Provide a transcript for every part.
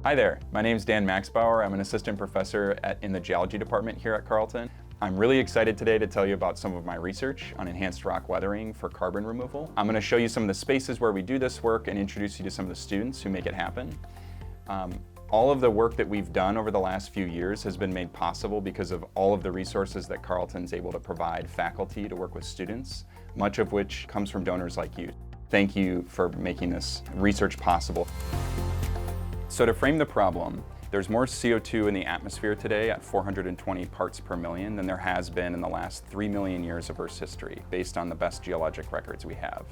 Hi there, my name is Dan Maxbauer. I'm an assistant professor in the geology department here at Carleton. I'm really excited today to tell you about some of my research on enhanced rock weathering for carbon removal. I'm going to show you some of the spaces where we do this work and introduce you to some of the students who make it happen. All of the work that we've done over the last few years has been made possible because of all of the resources that Carleton's able to provide faculty to work with students, much of which comes from donors like you. Thank you for making this research possible. So to frame the problem, there's more CO2 in the atmosphere today at 420 parts per million than there has been in the last 3 million years of Earth's history, based on the best geologic records we have.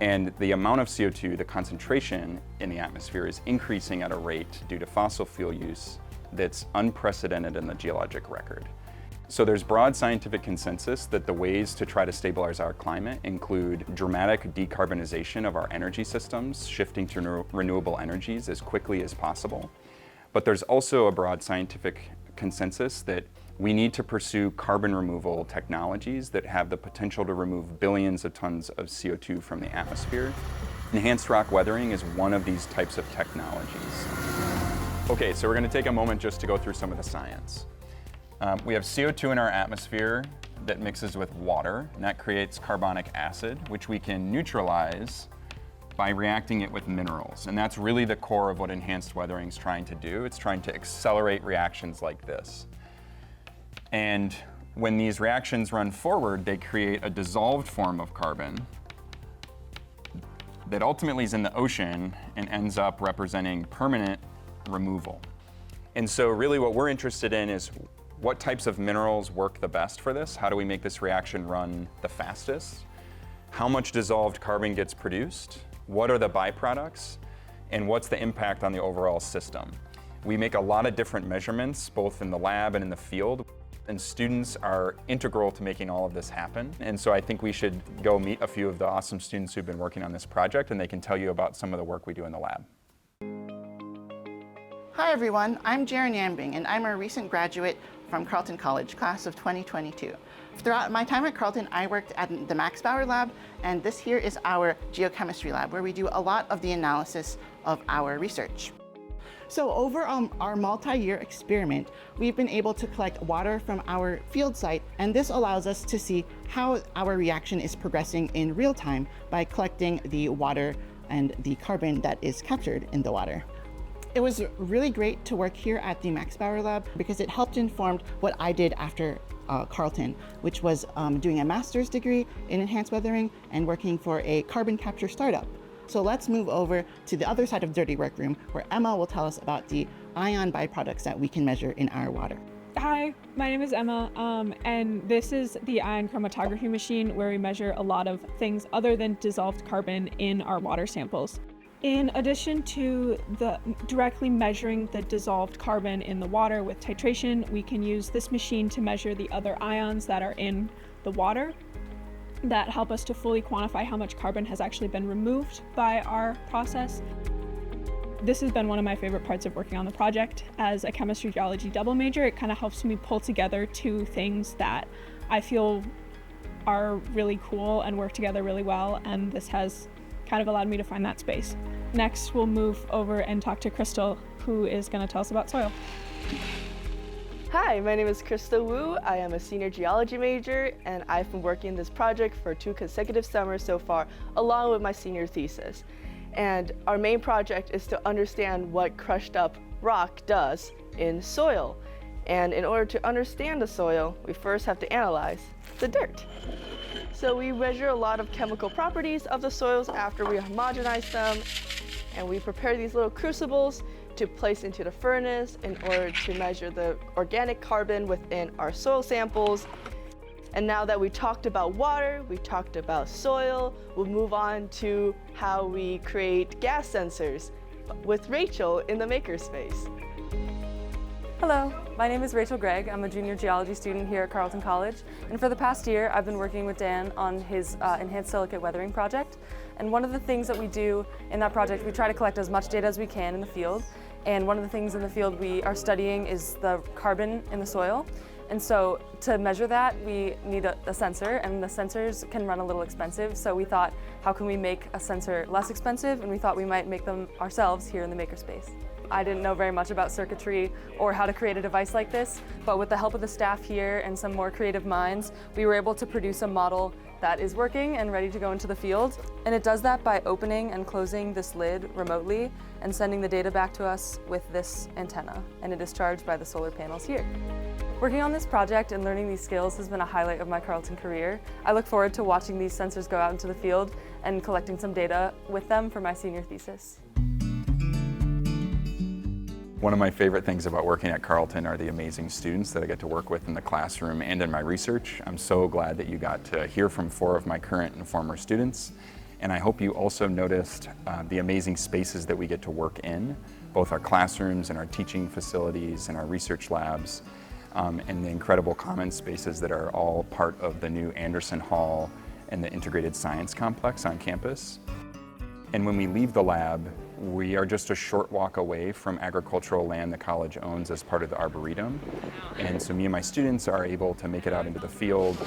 And the amount of CO2, the concentration in the atmosphere, is increasing at a rate due to fossil fuel use that's unprecedented in the geologic record. So there's broad scientific consensus that the ways to try to stabilize our climate include dramatic decarbonization of our energy systems, shifting to renewable energies as quickly as possible. But there's also a broad scientific consensus that we need to pursue carbon removal technologies that have the potential to remove billions of tons of CO2 from the atmosphere. Enhanced rock weathering is one of these types of technologies. Okay, so we're going to take a moment just to go through some of the science. We have CO2 in our atmosphere that mixes with water, and that creates carbonic acid, which we can neutralize by reacting it with minerals. And that's really the core of what enhanced weathering is trying to do. It's trying to accelerate reactions like this. And when these reactions run forward, they create a dissolved form of carbon that ultimately is in the ocean and ends up representing permanent removal. And so really what we're interested in is what types of minerals work the best for this? How do we make this reaction run the fastest? How much dissolved carbon gets produced? What are the byproducts? And what's the impact on the overall system? We make a lot of different measurements, both in the lab and in the field, and students are integral to making all of this happen. And so I think we should go meet a few of the awesome students who've been working on this project, and they can tell you about some of the work we do in the lab. Hi everyone, I'm Jaren Yambing, and I'm a recent graduate from Carleton College, class of 2022. Throughout my time at Carleton, I worked at the Maxbauer lab, and this here is our geochemistry lab, where we do a lot of the analysis of our research. So over our multi-year experiment, we've been able to collect water from our field site, and this allows us to see how our reaction is progressing in real time by collecting the water and the carbon that is captured in the water. It was really great to work here at the Maxbauer lab because it helped inform what I did after Carleton, which was doing a master's degree in enhanced weathering and working for a carbon capture startup. So let's move over to the other side of Dirty Workroom, where Emma will tell us about the ion byproducts that we can measure in our water. Hi, my name is Emma, and this is the ion chromatography machine where we measure a lot of things other than dissolved carbon in our water samples. In addition to directly measuring the dissolved carbon in the water with titration, we can use this machine to measure the other ions that are in the water that help us to fully quantify how much carbon has actually been removed by our process. This has been one of my favorite parts of working on the project. As a chemistry geology double major, it kind of helps me pull together two things that I feel are really cool and work together really well, and this has kind of allowed me to find that space. Next, we'll move over and talk to Crystal, who is going to tell us about soil. Hi, my name is Crystal Wu. I am a senior geology major, and I've been working this project for 2 consecutive summers so far, along with my senior thesis. And our main project is to understand what crushed up rock does in soil. And in order to understand the soil, we first have to analyze the dirt. So we measure a lot of chemical properties of the soils after we homogenize them, and we prepare these little crucibles to place into the furnace in order to measure the organic carbon within our soil samples. And now that we talked about water, we talked about soil, we'll move on to how we create gas sensors with Rachel in the makerspace. Hello, my name is Rachel Gregg. I'm a junior geology student here at Carleton College, and for the past year I've been working with Dan on his enhanced silicate weathering project. And one of the things that we do in that project, we try to collect as much data as we can in the field, and one of the things in the field we are studying is the carbon in the soil. And so to measure that, we need a sensor, and the sensors can run a little expensive. So we thought, how can we make a sensor less expensive? And we thought we might make them ourselves here in the makerspace. I didn't know very much about circuitry or how to create a device like this, but with the help of the staff here and some more creative minds, we were able to produce a model that is working and ready to go into the field. And it does that by opening and closing this lid remotely and sending the data back to us with this antenna, and it is charged by the solar panels here. Working on this project and learning these skills has been a highlight of my Carleton career. I look forward to watching these sensors go out into the field and collecting some data with them for my senior thesis. One of my favorite things about working at Carleton are the amazing students that I get to work with in the classroom and in my research. I'm so glad that you got to hear from 4 of my current and former students. And I hope you also noticed the amazing spaces that we get to work in, both our classrooms and our teaching facilities and our research labs, and the incredible common spaces that are all part of the new Anderson Hall and the Integrated Science Complex on campus. And when we leave the lab, we are just a short walk away from agricultural land the college owns as part of the Arboretum. And so me and my students are able to make it out into the field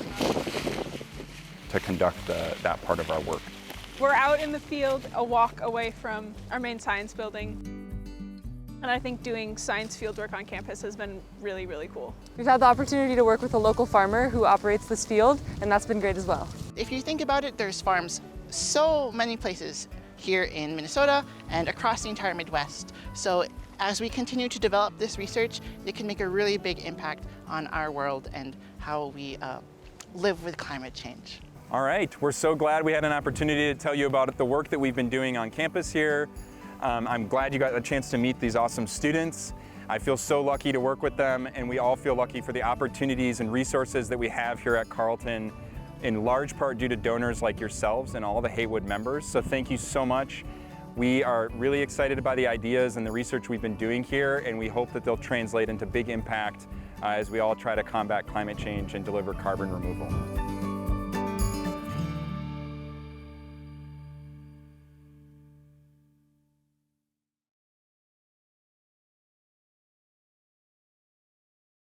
to conduct that part of our work. We're out in the field, a walk away from our main science building. And I think doing science fieldwork on campus has been really, really cool. We've had the opportunity to work with a local farmer who operates this field, and that's been great as well. If you think about it, there's farms so many places here in Minnesota and across the entire Midwest. So as we continue to develop this research, it can make a really big impact on our world and how we live with climate change. All right, we're so glad we had an opportunity to tell you about the work that we've been doing on campus here. I'm glad you got a chance to meet these awesome students. I feel so lucky to work with them, and we all feel lucky for the opportunities and resources that we have here at Carleton, in large part due to donors like yourselves and all the Heywood members. So thank you so much. We are really excited by the ideas and the research we've been doing here, and we hope that they'll translate into big impact as we all try to combat climate change and deliver carbon removal.